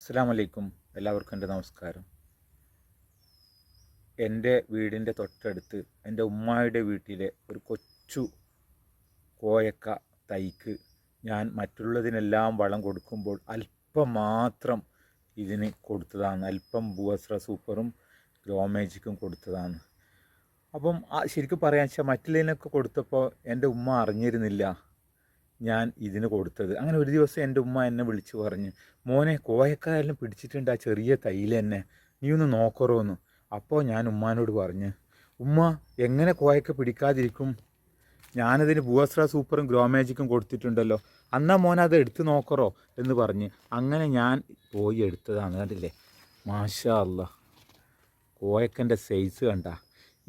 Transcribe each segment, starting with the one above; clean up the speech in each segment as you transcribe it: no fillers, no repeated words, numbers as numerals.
അസ്സലാമു അലൈക്കും. എല്ലാവർക്കും എൻ്റെ നമസ്കാരം. എൻ്റെ വീടിൻ്റെ തൊട്ടടുത്ത് എൻ്റെ ഉമ്മായുടെ വീട്ടിലെ ഒരു കൊച്ചു കോയക്ക തൈക്ക് ഞാൻ മറ്റുള്ളതിനെല്ലാം വളം കൊടുക്കുമ്പോൾ അല്പം മാത്രം ഇതിന് കൊടുത്തതാണ്. അല്പം ഭൂവസ്ത്ര സൂപ്പറും ഗ്രോമേജിക്കും കൊടുത്തതാണ്. അപ്പം ശരിക്കും പറയാന്ന് വെച്ചാൽ മറ്റുള്ളതിനൊക്കെ കൊടുത്തപ്പോൾ എൻ്റെ ഉമ്മ അറിഞ്ഞിരുന്നില്ല ഞാൻ ഇതിന് കൊടുത്തത്. അങ്ങനെ ഒരു ദിവസം എൻ്റെ ഉമ്മ എന്നെ വിളിച്ച് പറഞ്ഞ്, മോനെ കോയക്കായെല്ലാം പിടിച്ചിട്ടുണ്ട് ആ ചെറിയ തൈയിൽ തന്നെ, നീ ഒന്ന് നോക്കറോന്ന്. അപ്പോൾ ഞാൻ ഉമ്മാനോട് പറഞ്ഞ്, ഉമ്മ എങ്ങനെ കോയക്ക പിടിക്കാതിരിക്കും, ഞാനതിന് ഭൂവസ്ത്ര സൂപ്പറും ഗ്രോമേജിക്കും കൊടുത്തിട്ടുണ്ടല്ലോ, അന്നാ മോൻ അത് എടുത്ത് നോക്കറോ എന്ന് പറഞ്ഞ് അങ്ങനെ ഞാൻ പോയി എടുത്തതാണ്. കണ്ടില്ലേ, മാഷാ അല്ലാ, കോയക്കൻ്റെ സൈസ് കണ്ട.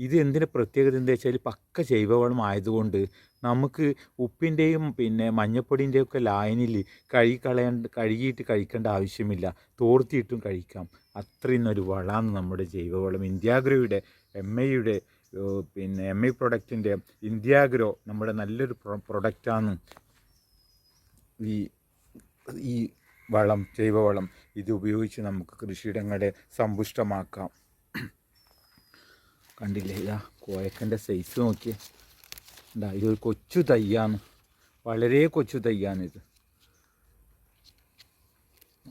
ഇത് എന്തിൻ്റെ പ്രത്യേകത എന്താ വെച്ചാൽ പക്ക ജൈവവളം ആയതുകൊണ്ട് നമുക്ക് ഉപ്പിൻ്റെയും മഞ്ഞപ്പൊടിൻ്റെയൊക്കെ ലായനിൽ കഴുകിയിട്ട് കഴിക്കേണ്ട ആവശ്യമില്ല, തോർത്തിയിട്ടും കഴിക്കാം. അത്രയും ഒരു വളമാണ് നമ്മുടെ ജൈവവളം. ഇന്ത്യാഗ്രോയുടെ എം ഐ പ്രൊഡക്റ്റിൻ്റെ ഇന്ത്യാഗ്രോ നമ്മുടെ നല്ലൊരു പ്രൊഡക്റ്റാണ്. ഈ വളം, ജൈവവളം, ഇത് ഉപയോഗിച്ച് നമുക്ക് കൃഷിയിടങ്ങളെ സമ്പുഷ്ടമാക്കാം. കണ്ടില്ലേ, ഇതാ കോയക്കൻ്റെ സൈസ് നോക്കിയേ. എന്താ, ഇതൊരു കൊച്ചു തയ്യാണ്, വളരെ കൊച്ചു തയ്യാണിത്.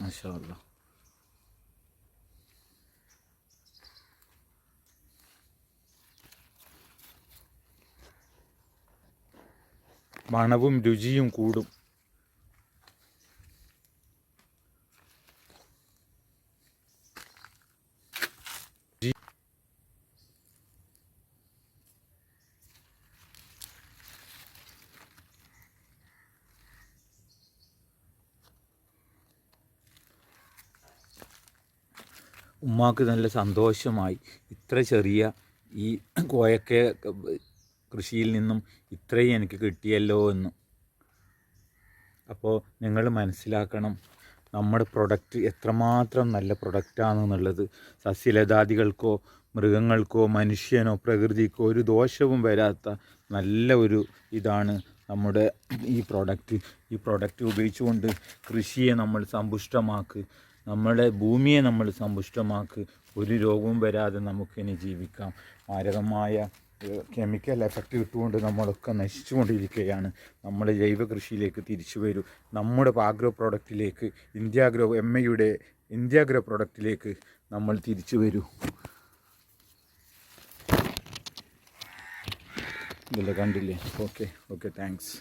മാഷാ അല്ലാ. മണവും രുചിയും കൂടും. ഉമ്മാക്ക് നല്ല സന്തോഷമായി, ഇത്ര ചെറിയ ഈ കോയക്ക കൃഷിയിൽ നിന്നും ഇത്രയും എനിക്ക് കിട്ടിയല്ലോ എന്ന്. അപ്പോൾ നിങ്ങൾ മനസ്സിലാക്കണം നമ്മുടെ പ്രൊഡക്റ്റ് എത്രമാത്രം നല്ല പ്രൊഡക്റ്റാണെന്നുള്ളത്. സസ്യലതാദികൾക്കോ മൃഗങ്ങൾക്കോ മനുഷ്യനോ പ്രകൃതിക്കോ ഒരു ദോഷവും വരാത്ത നല്ല ഒരു ഇതാണ് നമ്മുടെ ഈ പ്രൊഡക്റ്റ് ഉപയോഗിച്ചുകൊണ്ട് കൃഷിയെ നമ്മൾ സമ്പുഷ്ടമാക്ക്, നമ്മുടെ ഭൂമിയെ നമ്മൾ സമ്പുഷ്ടമാക്ക്. ഒരു രോഗവും വരാതെ നമുക്കിനി ജീവിക്കാം. മാരകമായ കെമിക്കൽ എഫക്റ്റ് ഇട്ടുകൊണ്ട് നമ്മളൊക്കെ നശിച്ചുകൊണ്ടിരിക്കുകയാണ്. നമ്മൾ ജൈവ കൃഷിയിലേക്ക് തിരിച്ചു വരൂ. നമ്മുടെ ആഗ്രോ പ്രോഡക്റ്റിലേക്ക്, ഐയുടെ ഇന്ത്യാഗ്രോ പ്രോഡക്റ്റിലേക്ക് നമ്മൾ തിരിച്ചു വരൂ. ഇതിൽ കണ്ടില്ലേ? Okay, thanks.